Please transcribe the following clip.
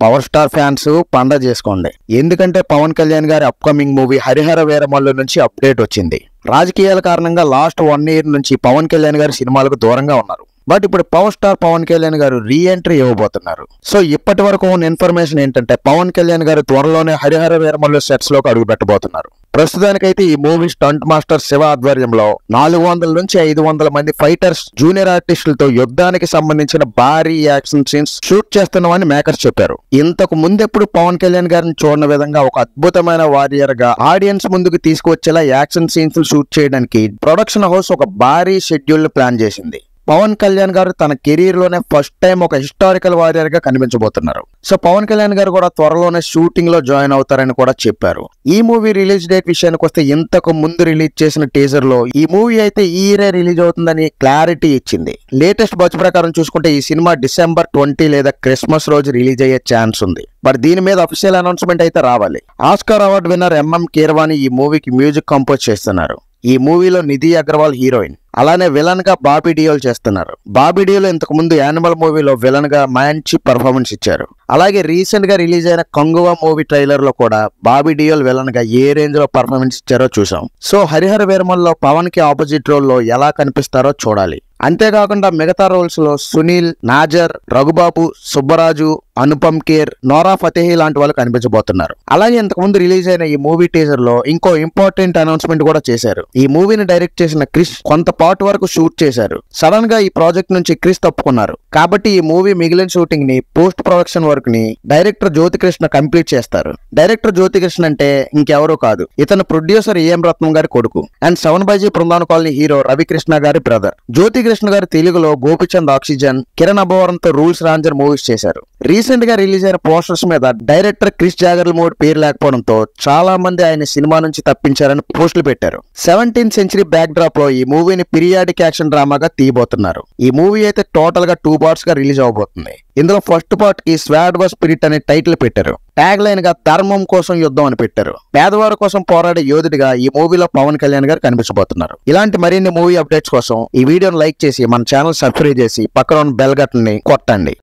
Power star fans పండగ చేసుకోండి. ఎందుకంటే పవన్ కళ్యాణ్ గారి అప్కమింగ్ మూవీ హరిహర వీరమల్లు నుంచి అప్డేట్ వచ్చింది. రాజకీయాల కారణంగా లాస్ట్ 1 year నుంచి పవన్ కళ్యాణ్ గారి సినిమాలకు దూరంగా ఉన్నారు. బట్ ఇప్పుడు పవర్ స్టార్ పవన్ కళ్యాణ్ గారు రీ ఎంట్రీ ఇవ్వబోతున్నారు. సో ఇప్పటి వరకు ఉన్న ఇన్ఫర్మేషన్ ఏంటంటే పవన్ కళ్యాణ్ గారు త్వరలోనే హరిహర వీరమల్లు సెట్స్ లోకి అడుగు పెట్టబోతున్నారు. ప్రస్తుతానికైతే ఈ మూవీ స్టంట్ మాస్టర్ శివ ఆధ్వర్యంలో 400 నుంచి 500 మంది ఫైటర్స్, జూనియర్ ఆర్టిస్టులతో యుద్ధానికి సంబంధించిన భారీ యాక్షన్ సీన్స్ షూట్ చేస్తున్నామని మేకర్స్ చెప్పారు. ఇంతకు ముందెప్పుడు పవన్ కళ్యాణ్ గారిని చూడని విధంగా ఒక అద్భుతమైన వారియర్ గా ఆడియన్స్ ముందుకు తీసుకువచ్చేలా యాక్షన్ సీన్స్ షూట్ చేయడానికి ప్రొడక్షన్ హౌస్ ఒక భారీ షెడ్యూల్ ప్లాన్ చేసింది. పవన్ కళ్యాణ్ గారు తన కెరీర్ లోనే ఫస్ట్ టైం ఒక హిస్టారికల్ వారియర్ గా కనిపించబోతున్నారు. సో పవన్ కళ్యాణ్ గారు కూడా త్వరలోనే షూటింగ్ లో జాయిన్ అవుతారని కూడా చెప్పారు. ఈ మూవీ రిలీజ్ డేట్ విషయానికి వస్తే ఇంతకు ముందు రిలీజ్ చేసిన టీజర్ లో ఈ మూవీ అయితే ఈ ఇయరే రిలీజ్ అవుతుందని క్లారిటీ ఇచ్చింది. లేటెస్ట్ బజ్ ప్రకారం చూసుకుంటే ఈ సినిమా December 20 లేదా క్రిస్మస్ రోజు రిలీజ్ అయ్యే ఛాన్స్ ఉంది. బట్ దీని మీద అఫీషియల్ అనౌన్స్మెంట్ అయితే రావాలి. Oscar award winner MM Keeravani ఈ మూవీకి మ్యూజిక్ కంపోజ్ చేస్తున్నారు. ఈ మూవీలో నిధి అగర్వాల్ హీరోయిన్, అలానే విలన్ గా బాబీ డియోల్ చేస్తున్నారు. బాబీ డియోల్ ఇంతకు ముందు యానిమల్ మూవీలో విలన్ గా మంచి పర్ఫార్మెన్స్ ఇచ్చారు. అలాగే రీసెంట్ గా రిలీజ్ అయిన కంగువా మూవీ ట్రైలర్ లో కూడా బాబీ డియోల్ విలన్ గా ఏ రేంజ్ లో పర్ఫార్మెన్స్ ఇచ్చారో చూసాం. సో హరిహర వీరమల్లో పవన్ కి ఆపోజిట్ రోల్ లో ఎలా కనిపిస్తారో చూడాలి. అంతేకాకుండా మిగతా రోల్స్ లో సునీల్, నాజర్, రఘుబాబు, సుబ్బరాజు, అనుపమ్ ఖేర్, నోరా ఫతేహి లాంటి వాళ్ళు కనిపించబోతున్నారు. అలాగే ఇంతకుముందు రిలీజ్ అయిన ఈ మూవీ టీజర్ లో ఇంకో ఇంపార్టెంట్ అనౌన్స్మెంట్ కూడా చేశారు. ఈ మూవీని డైరెక్ట్ చేసిన క్రిష్ కొంత పార్ట్ వరకు షూట్ చేశారు. సడన్ గా ఈ ప్రాజెక్ట్ నుంచి క్రిష్ తప్పుకున్నారు. కాబట్టి ఈ మూవీ మిగిలిన షూటింగ్ ని, పోస్ట్ ప్రొడక్షన్ వర్క్ ని డైరెక్టర్ జ్యోతికృష్ణ కంప్లీట్ చేస్తారు. డైరెక్టర్ జ్యోతికృష్ణ అంటే ఇంకెవరూ కాదు, ఇతను ప్రొడ్యూసర్ AM రత్నం గారి కొడుకు అండ్ 7 బైజీ బృందావన్ కాలనీ హీరో రవికృష్ణ గారి బ్రదర్. జ్యోతికృష్ణ గారు తెలుగులో గోపిచంద్ ఆక్సిజన్, కిరణ్ అబ్బవరంతో రూల్స్ రాంజర్ మూవీస్ చేశారు. రీసెంట్ గా రిలీజ్ అయిన పోస్టర్స్ మీద డైరెక్టర్ క్రిష్ జాగర్లమూడ్ పేరు లేకపోవడంతో చాలా మంది ఆయన సినిమా నుంచి తప్పించారని పోస్టులు పెట్టారు. 17th century బ్యాక్ డ్రాప్ లో ఈ మూవీని పీరియాడిక్ యాక్షన్ డ్రామాగా తీయబోతున్నారు. ఈ మూవీ అయితే టోటల్ గా 2 parts గా రిలీజ్ అవబోతుంది. ఇందులో ఫస్ట్ పార్ట్ కి స్వాడ్ వార్ స్పిరిట్ అనే టైటిల్ పెట్టారు. ట్యాగ్ లైన్ గా ధర్మం కోసం యుద్ధం అని పెట్టారు. పేదవారి కోసం పోరాడే యోధుడిగా ఈ మూవీలో పవన్ కళ్యాణ్ గారు కనిపించబోతున్నారు. ఇలాంటి మరిన్ని మూవీ అప్డేట్స్ కోసం ఈ వీడియోని లైక్ చేసి మన ఛానల్ సబ్స్క్రైబ్ చేసి పక్కన ఉన్న బెల్ బటన్ ని కొట్టండి.